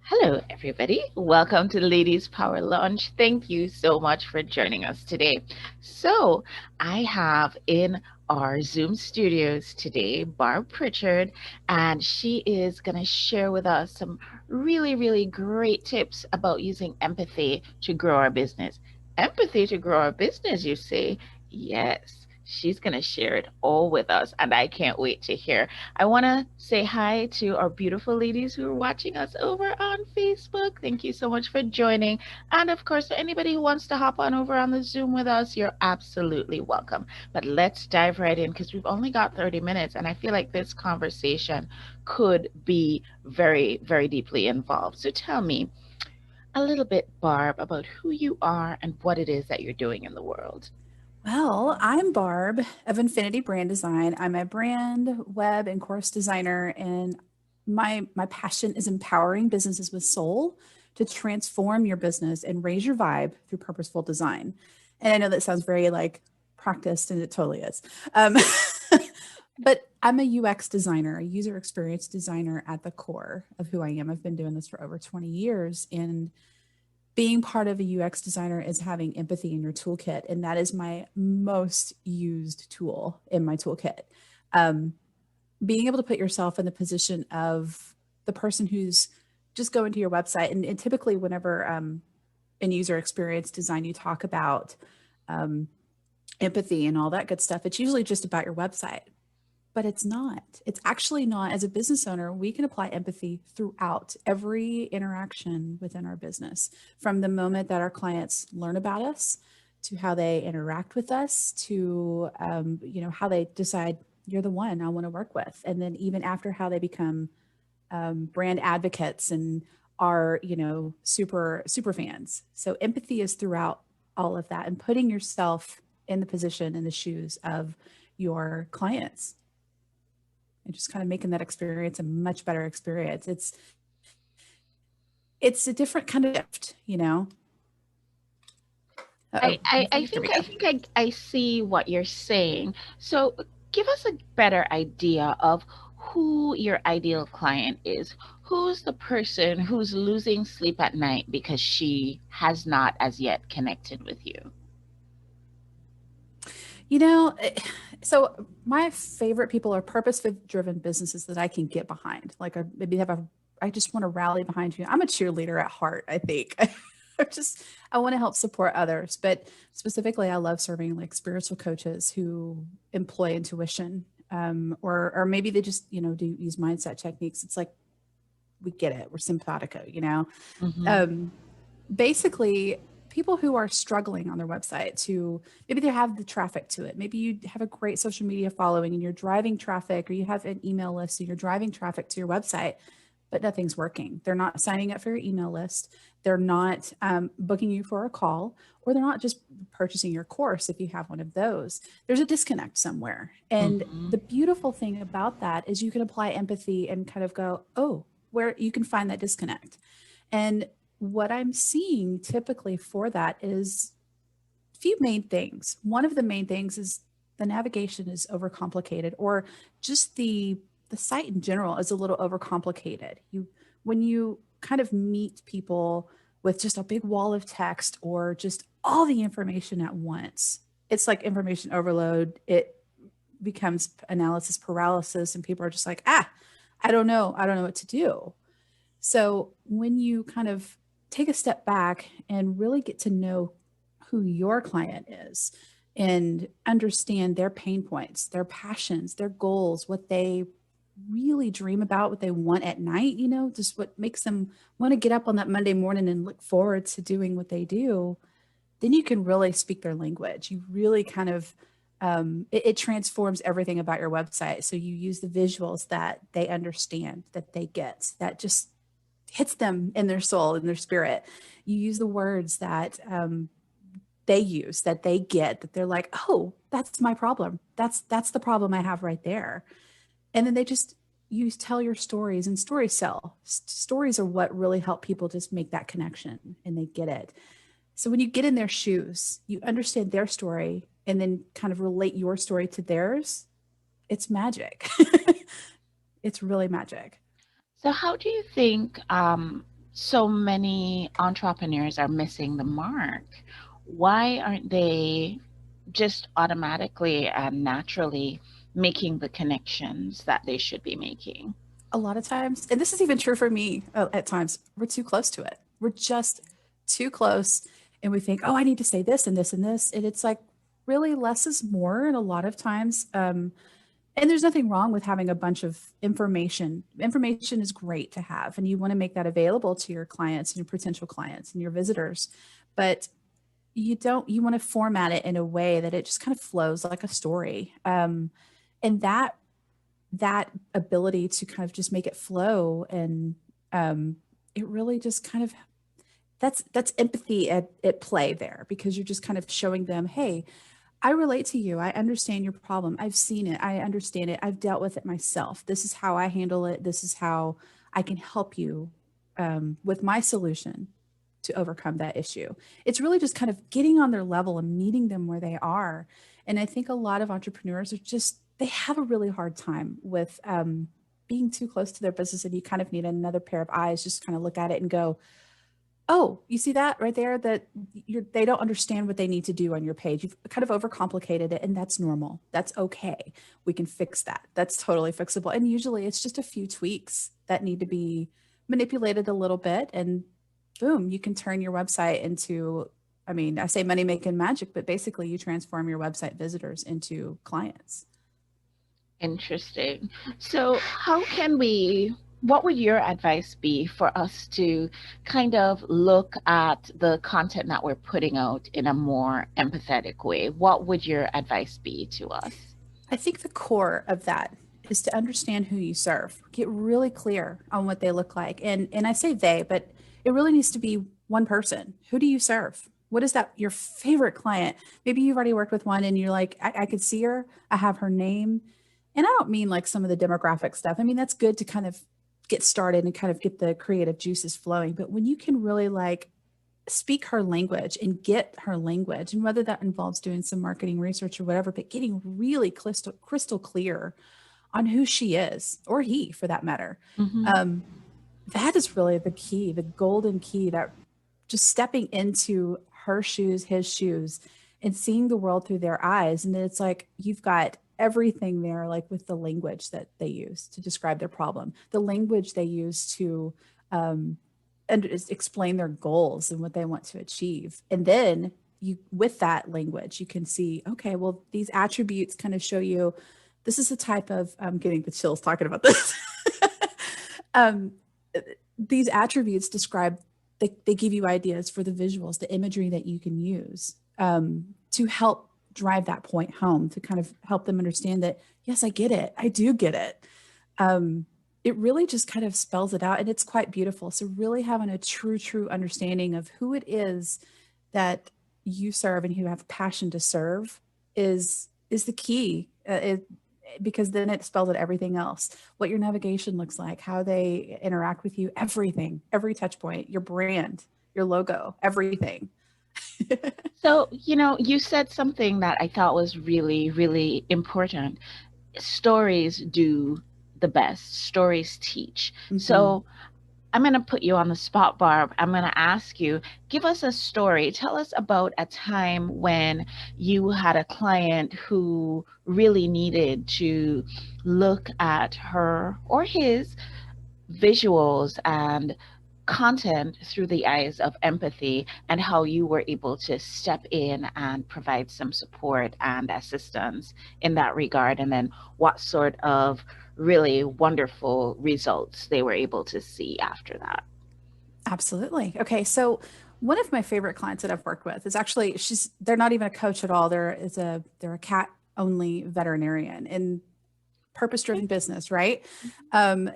Hello, everybody. Welcome to Ladies Power Lunch. Thank you so much for joining us today. So, I have in our Zoom studios today Barb Pritchard, and she is going to share with us some really great tips about using empathy to grow our business. Empathy to grow our business, you say? Yes. She's going to share it all with us, and I can't wait to hear. I want to say hi to our beautiful ladies who are watching us over on Facebook. Thank you so much for joining. And of course, for anybody who wants to hop on over on the Zoom with us, you're absolutely welcome. But let's dive right in because we've only got 30 minutes, and I feel like this conversation could be very deeply involved. So tell me a little bit, Barb, about who you are and what it is that you're doing in the world. Well, I'm Barb of Infinity Brand Design. I'm a brand, web, and course designer, and my passion is empowering businesses with soul to transform your business and raise your vibe through purposeful design. And I know that sounds very like practiced, and it totally is. Um, but I'm a UX designer, a user experience designer at the core of who I am. I've been doing this for over 20 years, and being part of a UX designer is having empathy in your toolkit. And that is my most used tool in my toolkit. Um, Being able to put yourself in the position of the person who's just going to your website. And typically, whenever in user experience design, you talk about um, empathy and all that good stuff, it's usually just about your website. But it's not. It's actually not. As a business owner, we can apply empathy throughout every interaction within our business, from the moment that our clients learn about us to how they interact with us to how they decide you're the one I want to work with, and then even after how they become brand advocates and are super fans. So empathy is throughout all of that, and putting yourself in the position in the shoes of your clients and just kind of making that experience a much better experience. It's a different kind of shift. I, Uh-oh, I, I there think we I go. think I see what you're saying. So give us a better idea of who your ideal client is. Who's the person who's losing sleep at night because she has not as yet connected with you? You know, eh, so my favorite people are purpose-driven businesses that I can get behind. Like I just want to rally behind you. I'm a cheerleader at heart, I think. I want to help support others, but specifically I love serving like spiritual coaches who employ intuition, or maybe they just, do use mindset techniques. It's like, we get it. We're simpatico. Hmm. Um, Basically, people who are struggling on their website to maybe they have the traffic to it. Maybe you have a great social media following and you're driving traffic, or you have an email list and you're driving traffic to your website, but nothing's working. They're not signing up for your email list. They're not booking you for a call, or they're not just purchasing your course if you have one of those. There's a disconnect somewhere. And Hmm. the beautiful thing about that is you can apply empathy and kind of go, oh, where you can find that disconnect. And what I'm seeing typically for that is a few main things. One of the main things is the navigation is overcomplicated, or just the site in general is a little overcomplicated. When you kind of meet people with just a big wall of text or just all the information at once, it's like information overload. It becomes analysis paralysis, and people are just like, I don't know what to do. So when you kind of take a step back and really get to know who your client is and understand their pain points, their passions, their goals, what they really dream about, what they want at night, just what makes them want to get up on that Monday morning and look forward to doing what they do, then you can really speak their language. You really kind of, it transforms everything about your website. So you use the visuals that they understand, that they get, that just hits them in their soul, in their spirit. You use the words that they use, that they get, that they're like, oh, that's my problem. That's the problem I have right there. And then they just you tell your stories, and stories sell. Stories are what really help people just make that connection, and they get it. So when you get in their shoes, you understand their story and then kind of relate your story to theirs. It's magic. It's really magic. So how do you think so many entrepreneurs are missing the mark. Why aren't they just automatically and naturally making the connections that they should be making? A lot of times, and this is even true for me at times, we're too close to it. We're just too close. And we think, oh, I need to say this and this and this. And it's like really less is more. And a lot of times, and there's nothing wrong with having a bunch of information. Information is great to have, and you want to make that available to your clients and your potential clients and your visitors. But you want to format it in a way that it just kind of flows like a story. And that ability to kind of just make it flow and it really just kind of that's empathy at play there, because you're just kind of showing them, hey, I relate to you. I understand your problem. I've seen it. I understand it. I've dealt with it myself. This is how I handle it. This is how I can help you with my solution to overcome that issue. It's really just kind of getting on their level and meeting them where they are. And I think a lot of entrepreneurs are just, they have a really hard time with being too close to their business. And you kind of need another pair of eyes, just kind of look at it and go, oh, you see that right there, that they don't understand what they need to do on your page. You've kind of overcomplicated it, and that's normal. That's okay. We can fix that. That's totally fixable. And usually it's just a few tweaks that need to be manipulated a little bit, and boom, you can turn your website into, I mean, I say money making magic, but basically you transform your website visitors into clients. Interesting. So, how can we, what would your advice be for us to kind of look at the content that we're putting out in a more empathetic way? What would your advice be to us? I think the core of that is to understand who you serve. Get really clear on what they look like. And I say they, but it really needs to be one person. Who do you serve? What is that your favorite client? Maybe you've already worked with one and you're like, I could see her. I have her name. And I don't mean like some of the demographic stuff. I mean, that's good to kind of get started and kind of get the creative juices flowing. But when you can really like speak her language and get her language, and whether that involves doing some marketing research or whatever, but getting really crystal clear on who she is, or he for that matter, Mm-hmm. um, that is really the key, the golden key, that just stepping into her shoes, his shoes, and seeing the world through their eyes. And then it's like you've got everything there, like with the language that they use to describe their problem, the language they use to and explain their goals and what they want to achieve. And then you, with that language, you can see, okay, well, these attributes kind of show you this is the type of, I'm getting the chills talking about this. um, these attributes describe, they give you ideas for the visuals, the imagery that you can use to help drive that point home, to kind of help them understand that, yes, I get it. I do get it. It really just kind of spells it out, and it's quite beautiful. So really having a true understanding of who it is that you serve and who have passion to serve is the key. Because then it spells out everything else, what your navigation looks like, how they interact with you, everything, every touch point, your brand, your logo, everything. So, you said something that I thought was really, really important. Stories do the best, stories teach. Mm-hmm. So, I'm going to put you on the spot, Barb. I'm going to ask you, give us a story. Tell us about a time when you had a client who really needed to look at her or his visuals and content through the eyes of empathy, and how you were able to step in and provide some support and assistance in that regard, and then what sort of really wonderful results they were able to see after that. Absolutely. Okay, so one of my favorite clients that I've worked with is actually, they're not even a coach at all. They're a cat only veterinarian in purpose driven business, right? Um,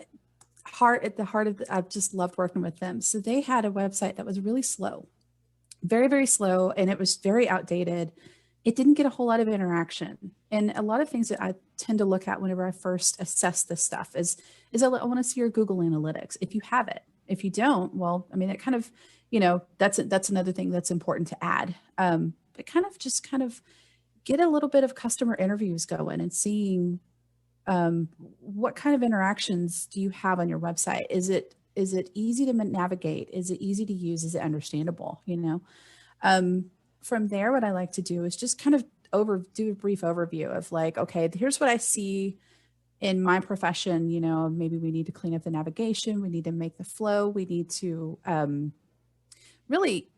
heart at the heart of I've just loved working with them. So they had a website that was really slow, very slow, and it was very outdated. It didn't get a whole lot of interaction. And a lot of things that I tend to look at whenever I first assess this stuff is I want to see your Google Analytics if you have it. If you don't, well, I mean, it kind of, that's another thing that's important to add. But kind of get a little bit of customer interviews going and seeing what kind of interactions do you have on your website? Is it easy to navigate? Is it easy to use? Is it understandable? From there, what I like to do is just kind of do a brief overview of like, okay, here's what I see in my profession. Maybe we need to clean up the navigation. We need to make the flow. We need to really,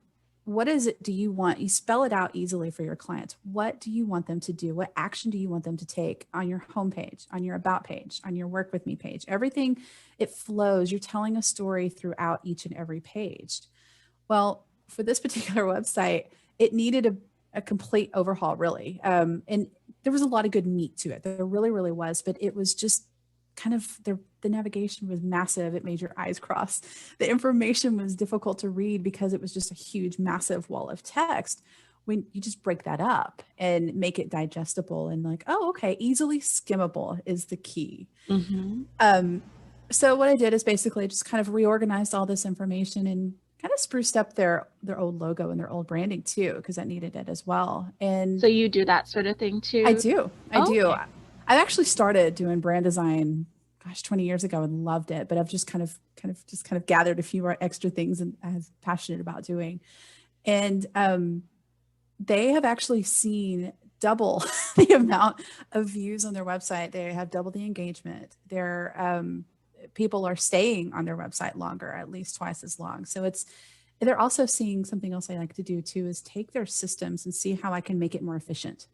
what is it do you want? You spell it out easily for your clients. What do you want them to do? What action do you want them to take on your homepage, on your about page, on your work with me page? Everything, it flows. You're telling a story throughout each and every page. Well, for this particular website, it needed a complete overhaul, really. And there was a lot of good meat to it. There really, really was. But it was just kind of the navigation was massive. It made your eyes cross. The information was difficult to read because it was just a huge, massive wall of text. When you just break that up and make it digestible and like, oh, okay, easily skimmable is the key. So what I did is basically just kind of reorganized all this information and kind of spruced up their old logo and their old branding too, because that needed it as well. And so you do that sort of thing too? I do. Okay. I actually started doing brand design, 20 years ago and loved it, but I've just kind of gathered a few extra things and I was passionate about doing. And they have actually seen double the amount of views on their website. They have double the engagement. Their people are staying on their website longer, at least twice as long. So they're also seeing something else I like to do too, is take their systems and see how I can make it more efficient.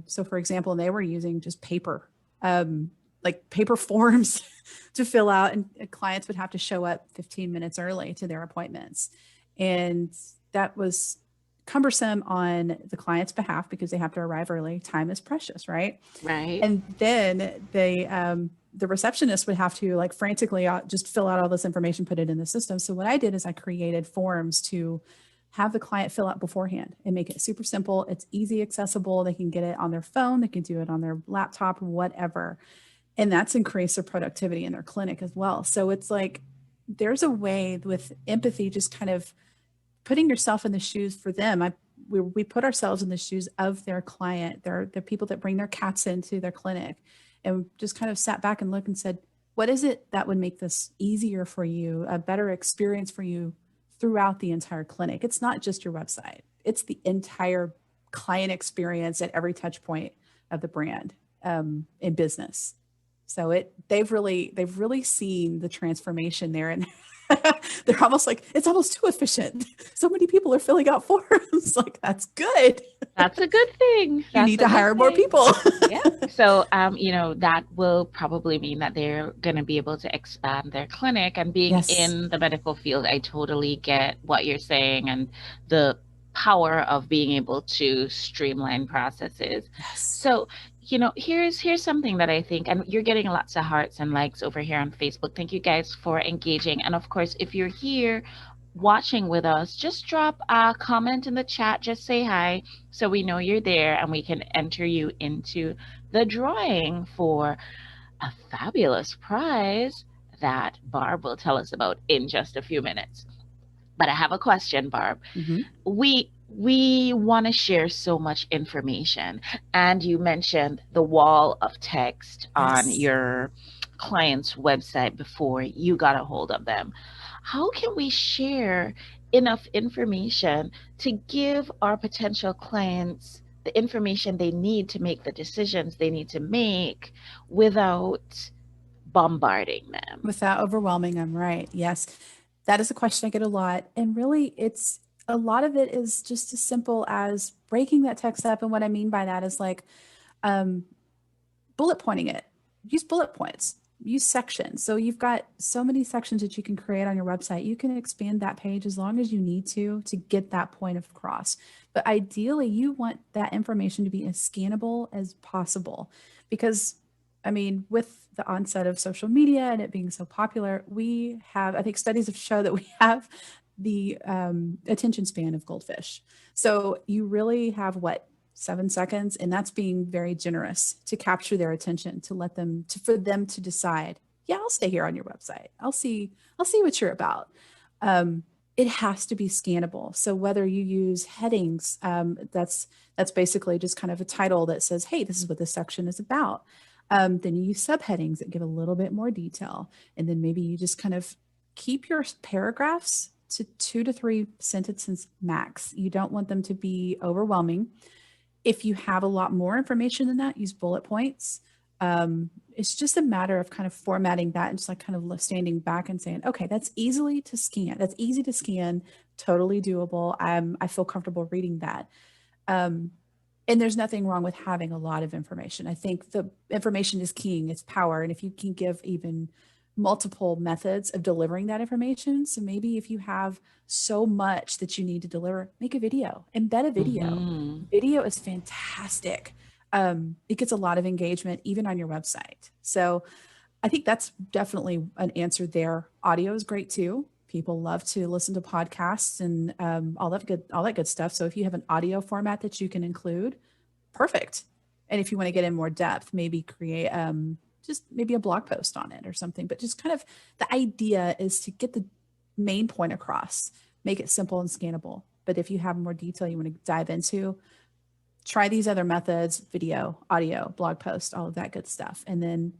So for example, they were using just paper, like paper forms to fill out, and clients would have to show up 15 minutes early to their appointments. And that was cumbersome on the client's behalf because they have to arrive early. Time is precious, right? Right. And then the receptionist would have to like frantically just fill out all this information, put it in the system. So what I did is I created forms to have the client fill out beforehand and make it super simple. It's easy, accessible. They can get it on their phone. They can do it on their laptop, whatever. And that's increased their productivity in their clinic as well. So it's like, there's a way with empathy, just kind of putting yourself in the shoes for them. We put ourselves in the shoes of their client. They're people that bring their cats into their clinic, and just kind of sat back and looked and said, what is it that would make this easier for you, a better experience for you throughout the entire clinic? It's not just your website. It's the entire client experience at every touch point of the brand in business. So they've really seen the transformation there, and they're almost like, it's almost too efficient. So many people are filling out forms. Like, that's good. That's a good thing. You need to hire more people. Yeah. So, that will probably mean that they're going to be able to expand their clinic. And being in the medical field, I totally get what you're saying and the power of being able to streamline processes. Yes. So, here's something that I think, and you're getting lots of hearts and likes over here on Facebook. Thank you guys for engaging. And of course, if you're here watching with us, just drop a comment in the chat, just say hi so we know you're there and we can enter you into the drawing for a fabulous prize that Barb will tell us about in just a few minutes. But I have a question, Barb. We want to share so much information, and you mentioned the wall of text on your client's website before you got a hold of them. How can we share enough information to give our potential clients the information they need to make the decisions they need to make without bombarding them? Without overwhelming them, right? Yes. That is a question I get a lot. And really, a lot of it is just as simple as breaking that text up. And what I mean by that is like bullet pointing it. Use bullet points. Use sections. So you've got so many sections that you can create on your website. You can expand that page as long as you need to get that point across. But ideally, you want that information to be as scannable as possible, because with the onset of social media and it being so popular, I think studies have shown that we have the attention span of goldfish. So you really have 7 seconds, and that's being very generous to capture their attention, for them to decide, yeah, I'll stay here on your website. I'll see what you're about. It has to be scannable. So whether you use headings, that's basically just kind of a title that says, hey, this is what this section is about. Then you use subheadings that give a little bit more detail. And then maybe you just kind of keep your paragraphs to 2 to 3 sentences max. You don't want them to be overwhelming. If you have a lot more information than that, use bullet points. It's just a matter of kind of formatting that and just like kind of standing back and saying, okay, that's easily to scan. That's easy to scan, totally doable. I feel comfortable reading that. And there's nothing wrong with having a lot of information. I think the information is king, it's power. And if you can give even multiple methods of delivering that information. So maybe if you have so much that you need to deliver, make a video, embed a video. Mm-hmm. Video is fantastic. It gets a lot of engagement, even on your website. So I think that's definitely an answer there. Audio is great too. People love to listen to podcasts and all that good stuff. So if you have an audio format that you can include, perfect. And if you want to get in more depth, maybe create just maybe a blog post on it or something. But just kind of the idea is to get the main point across, make it simple and scannable. But if you have more detail you want to dive into, try these other methods: video, audio, blog post, all of that good stuff. And then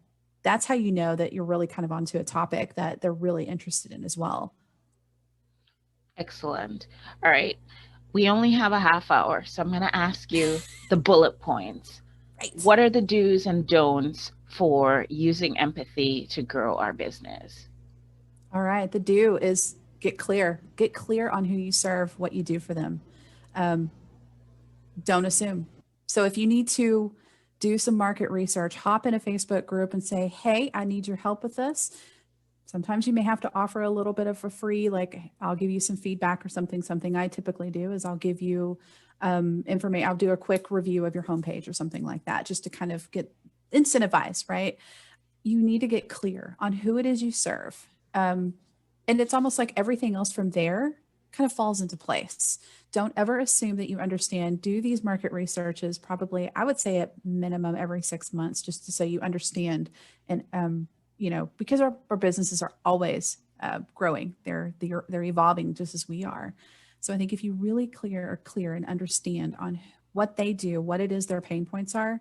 that's how you know that you're really kind of onto a topic that they're really interested in as well. Excellent. All right. We only have a half hour, so I'm going to ask you the bullet points. Right. What are the do's and don'ts for using empathy to grow our business? All right. The do is get clear. Get clear on who you serve, what you do for them. Don't assume. So if you need to do some market research, hop in a Facebook group and say, hey, I need your help with this. Sometimes you may have to offer a little bit of a free, like I'll give you some feedback or something. Something I typically do is I'll give you information. I'll do a quick review of your homepage or something like that, just to kind of get incentivized, right? You need to get clear on who it is you serve. And it's almost like everything else from there kind of falls into place. Don't ever assume that you understand. Do these market researches probably, I would say at minimum every 6 months, just to so you understand. And, because our businesses are always growing, they're evolving just as we are. So I think if you really clear and understand on what they do, what it is their pain points are,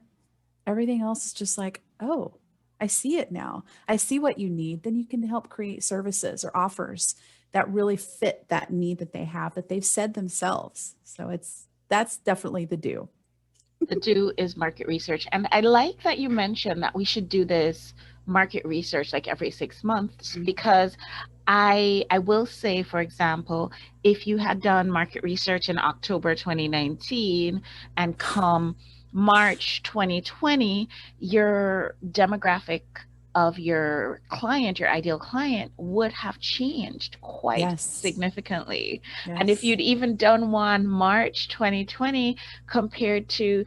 everything else is just like, oh, I see it now. I see what you need. Then you can help create services or offers that really fit that need that they have, that they've said themselves. So that's definitely the do. The do is market research. And I like that you mentioned that we should do this market research like every 6 months, because I will say, for example, if you had done market research in October 2019 and come March 2020, your demographic of your client, your ideal client, would have changed quite Yes. significantly. Yes. And if you'd even done one March 2020 compared to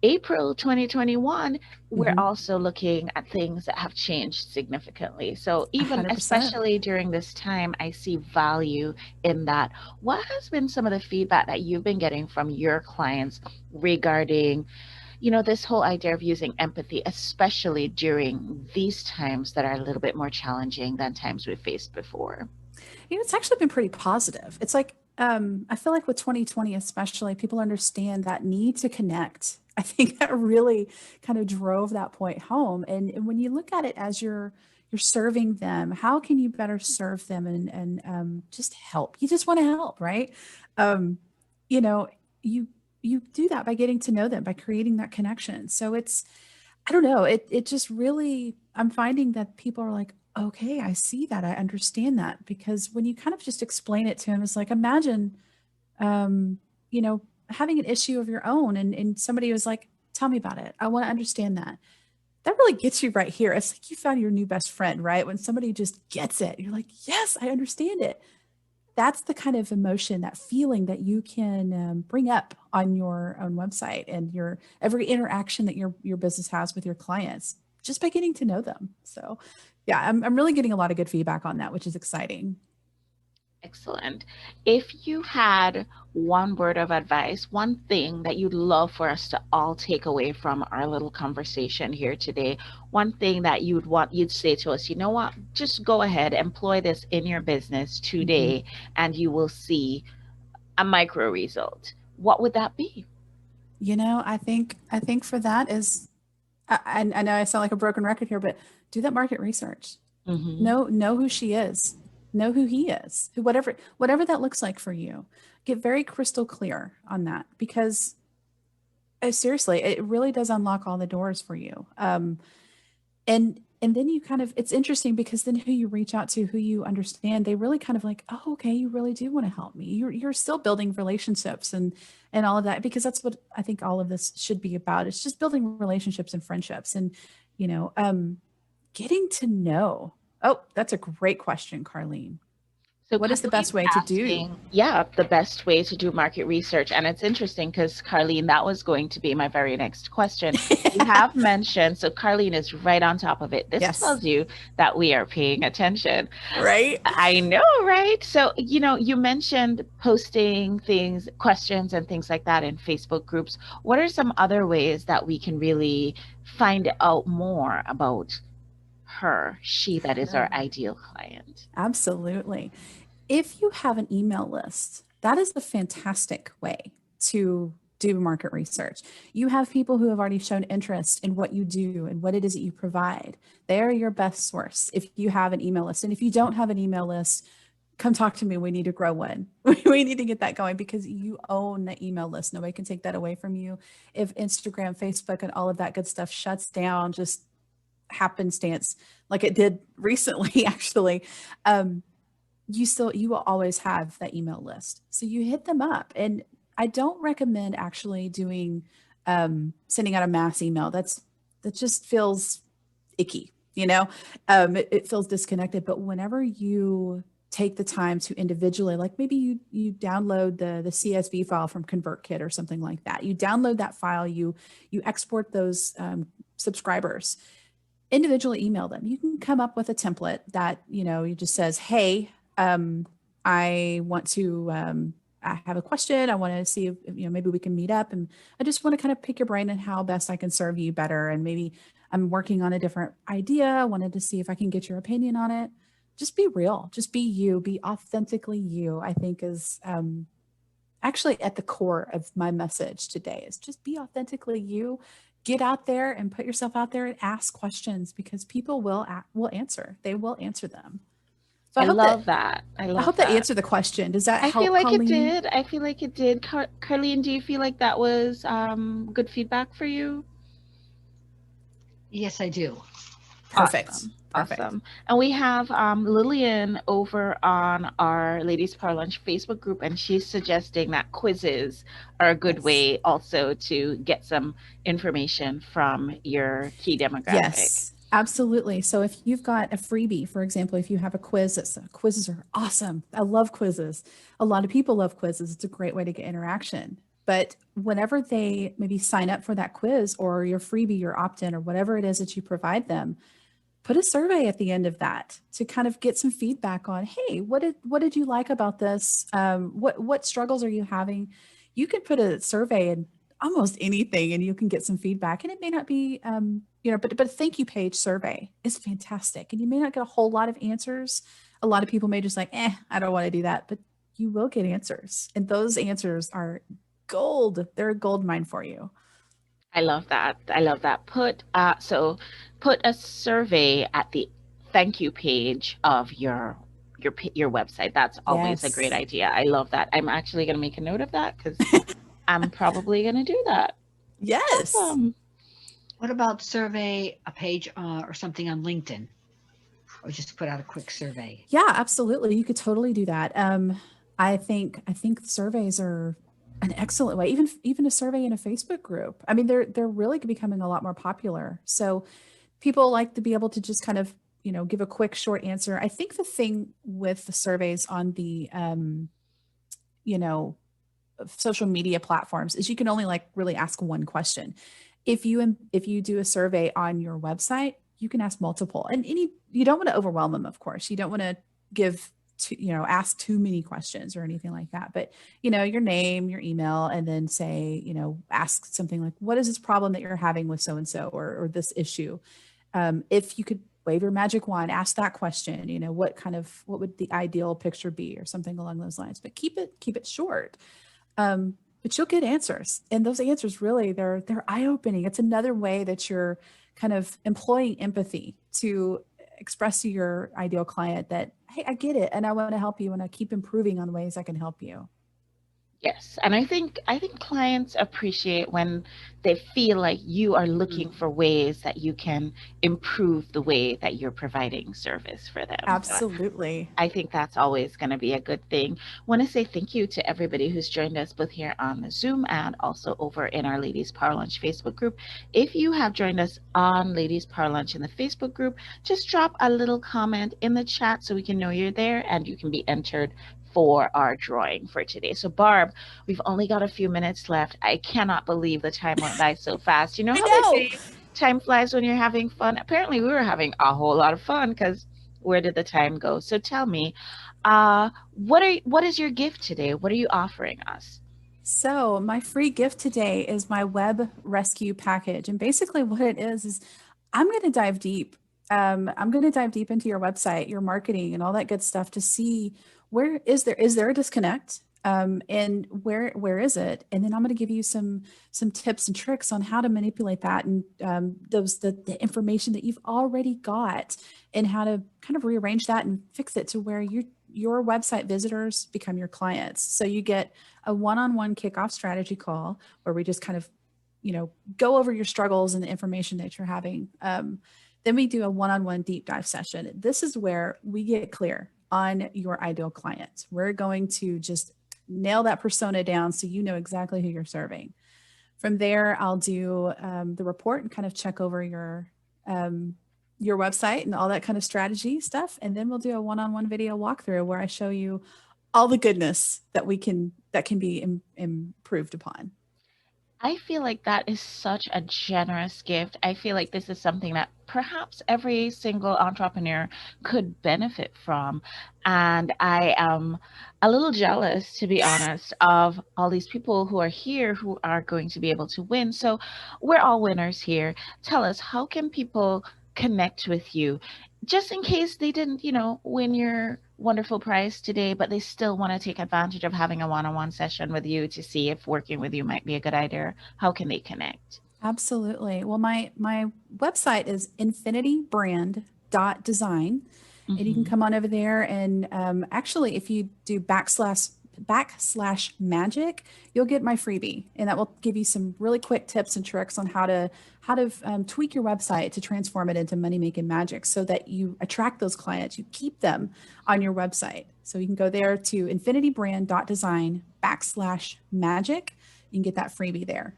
April 2021, we're also looking at things that have changed significantly. So even 100%. especially during this time, I see value in that. What has been some of the feedback that you've been getting from your clients regarding, this whole idea of using empathy, especially during these times that are a little bit more challenging than times we've faced before? It's actually been pretty positive. It's like, I feel like with 2020, especially, people understand that need to connect. I think that really kind of drove that point home. And when you look at it as you're serving them, how can you better serve them and just help? You just want to help, right? You do that by getting to know them, by creating that connection. So I don't know, it just really, I'm finding that people are like, okay, I see that. I understand that. Because when you kind of just explain it to them, it's like, imagine, um, having an issue of your own and somebody was like, tell me about it. I want to understand that. That really gets you right here. It's like you found your new best friend, right? When somebody just gets it, you're like, yes, I understand it. That's the kind of emotion, that feeling that you can bring up on your own website and your every interaction that your business has with your clients, just by getting to know them. So yeah, I'm really getting a lot of good feedback on that, which is exciting. Excellent. If you had one word of advice, one thing that you'd love for us to all take away from our little conversation here today, one thing that you'd say to us, you know what, just go ahead, employ this in your business today, and you will see a micro result. What would that be? I think for that is, I know I sound like a broken record here, but do that market research. Mm-hmm. Know who she is. Know who he is, whatever that looks like for you. Get very crystal clear on that, because seriously, it really does unlock all the doors for you. And then you kind of, it's interesting because then who you reach out to, who you understand, they really kind of like, oh, okay, you really do want to help me. You're still building relationships and all of that, because that's what I think all of this should be about. It's just building relationships and friendships, and you know, getting to know. Oh, that's a great question, Carlene. So What is the best Carlene's way to do? asking, yeah, the best way to do market research. And it's interesting because Carlene, that was going to be my very next question. You have mentioned, so Carlene is right on top of it. This Yes. tells you that we are paying attention. Right. I know, right? So, you mentioned posting things, questions, and things like that in Facebook groups. What are some other ways that we can really find out more about her, she that is our ideal client? Absolutely. If you have an email list, that is a fantastic way to do market research. You have people who have already shown interest in what you do and what it is that you provide. They're your best source if you have an email list. And if you don't have an email list, come talk to me. We need to grow one. We need to get that going, because you own the email list. Nobody can take that away from you. If Instagram, Facebook, and all of that good stuff shuts down, just happenstance, like it did recently, actually, um, you will always have that email list. So you hit them up. And I don't recommend actually doing sending out a mass email. That just feels icky, you know. It feels disconnected. But whenever you take the time to individually, like maybe you download the CSV file from ConvertKit or something like that. You download that file, you export those subscribers, individually email them. You can come up with a template that, you just says, hey, I want to, I have a question. I want to see if, maybe we can meet up, and I just want to kind of pick your brain and how best I can serve you better. And maybe I'm working on a different idea. I wanted to see if I can get your opinion on it. Just be real, just be you, be authentically you, I think is, actually at the core of my message today, is just be authentically you. Get out there and put yourself out there and ask questions, because people will answer. They will answer them. So I love that. I I love hope that that. answered the question. Does that I feel help, like it Colleen? did. I feel like it did. Carlene, do you feel like that was good feedback for you? Yes, I do. Perfect. Awesome. Perfect. Awesome. And we have Lillian over on our Ladies Power Lunch Facebook group, and she's suggesting that quizzes are a good Yes. way also to get some information from your key demographic. Yes, absolutely. So if you've got a freebie, for example, if you have a quiz, quizzes are awesome. I love quizzes. A lot of people love quizzes. It's a great way to get interaction. But whenever they maybe sign up for that quiz or your freebie, your opt-in, or whatever it is that you provide them, put a survey at the end of that to kind of get some feedback on, hey, what did you like about this? What struggles are you having? You can put a survey in almost anything, and you can get some feedback. And it may not be, but a thank you page survey is fantastic, and you may not get a whole lot of answers. A lot of people may just like, I don't want to do that, but you will get answers, and those answers are gold. They're a gold mine for you. I love that. I love that. Put a survey at the thank you page of your website. That's always a great Yes. idea. I love that. I'm actually going to make a note of that because I'm probably going to do that. Yes. Awesome. What about survey a page or something on LinkedIn, or just put out a quick survey? Yeah, absolutely. You could totally do that. I think surveys are an excellent way. Even a survey in a Facebook group. I mean, they're really becoming a lot more popular. So people like to be able to just kind of, give a quick short answer. I think the thing with the surveys on the you know social media platforms is you can only like really ask one question. If you do a survey on your website, you can ask multiple, and you don't want to overwhelm them. Of course, you don't want to give ask too many questions or anything like that. But your name, your email, and then say, ask something like, what is this problem that you're having with so and so, or this issue? If you could wave your magic wand, ask that question. What would the ideal picture be, or something along those lines. But keep it short. But you'll get answers, and those answers really they're eye-opening. It's another way that you're kind of employing empathy to express to your ideal client that, hey, I get it and I want to help you and I keep improving on ways I can help you. Yes, and I think clients appreciate when they feel like you are looking for ways that you can improve the way that you're providing service for them. So Absolutely. I think that's always going to be a good thing. Want to say thank you to everybody who's joined us both here on the Zoom and also over in our Ladies Power Lunch Facebook group. If you have joined us on Ladies Power Lunch in the Facebook group, just drop a little comment in the chat so we can know you're there and you can be entered for our drawing for today. So Barb, we've only got a few minutes left. I cannot believe the time went by so fast. You know I how they know. say time flies when you're having fun? Apparently we were having a whole lot of fun because where did the time go? So tell me, what is your gift today? What are you offering us? So, my free gift today is my web rescue package. And basically, what it is I'm going to dive deep. I'm going to dive deep into your website, your marketing, and all that good stuff to see where is there a disconnect, and where is it? And then I'm going to give you some tips and tricks on how to manipulate that and the information that you've already got, and how to kind of rearrange that and fix it to where your website visitors become your clients. So you get a one-on-one kickoff strategy call where we just kind of, go over your struggles and the information that you're having. Then we do a one-on-one deep dive session. This is where we get clear on your ideal client. We're going to just nail that persona down so you know exactly who you're serving. From there, I'll do the report and kind of check over your website and all that kind of strategy stuff. And then we'll do a one-on-one video walkthrough where I show you all the goodness that can be improved upon. I feel like that is such a generous gift. I feel like this is something that perhaps every single entrepreneur could benefit from. And I am a little jealous, to be honest, of all these people who are here who are going to be able to win. So we're all winners here. Tell us, how can people connect with you? Just in case they didn't, win your wonderful prize today, but they still want to take advantage of having a one-on-one session with you to see if working with you might be a good idea. How can they connect? Absolutely. Well, my website is infinitybrand.design. And you can come on over there and actually, if you do backslash magic, you'll get my freebie, and that will give you some really quick tips and tricks on how to tweak your website to transform it into money making magic, so that you attract those clients, you keep them on your website. So you can go there to infinitybrand.design/magic. You can get that freebie there.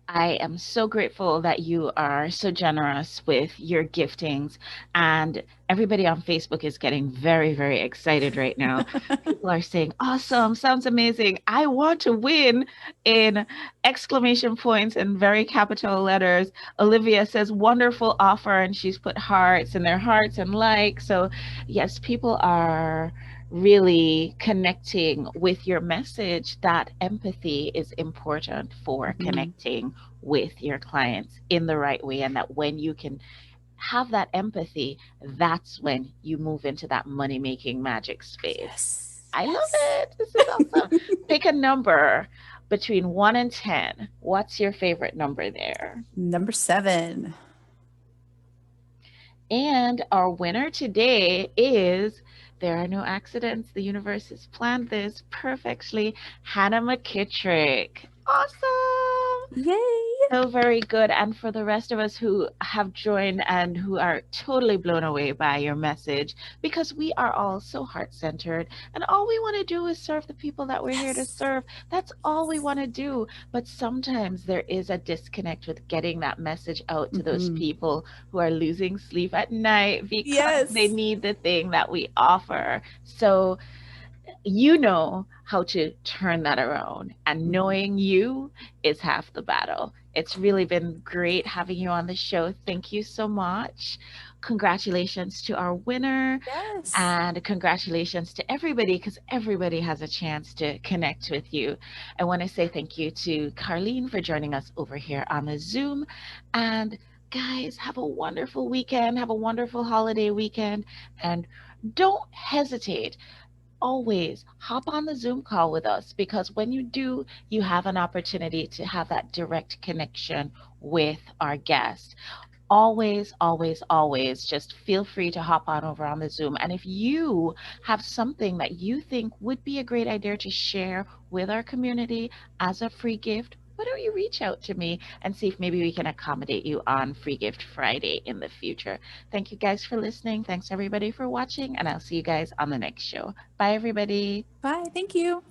I am so grateful that you are so generous with your giftings, and everybody on Facebook is getting very, very excited right now. People are saying, awesome, sounds amazing. I want to win, in exclamation points and very capital letters. Olivia says, wonderful offer, and she's put hearts and their hearts and like. So yes, people are really connecting with your message that empathy is important for connecting with your clients in the right way, and that when you can have that empathy, that's when you move into that money making magic space. Yes. I love it. This is awesome. Pick a number between 1 and 10. What's your favorite number there? Number 7. And our winner today is, there are no accidents. The universe has planned this perfectly. Hannah McKittrick. Awesome. Yay. So very good. And for the rest of us who have joined and who are totally blown away by your message, because we are all so heart-centered and all we want to do is serve the people that we're here to serve. That's all we want to do. But sometimes there is a disconnect with getting that message out to those people who are losing sleep at night because they need the thing that we offer. So you know how to turn that around, and knowing you is half the battle. It's really been great having you on the show. Thank you so much. Congratulations to our winner. Yes. And congratulations to everybody, because everybody has a chance to connect with you. I want to say thank you to Carlene for joining us over here on the Zoom. And guys, have a wonderful weekend. Have a wonderful holiday weekend. And don't hesitate. Always hop on the Zoom call with us, because when you do, you have an opportunity to have that direct connection with our guest. always, always, always just feel free to hop on over on the Zoom. And if you have something that you think would be a great idea to share with our community as a free gift, why don't you reach out to me and see if maybe we can accommodate you on Free Gift Friday in the future. Thank you guys for listening. Thanks everybody for watching, and I'll see you guys on the next show. Bye, everybody. Bye. Thank you.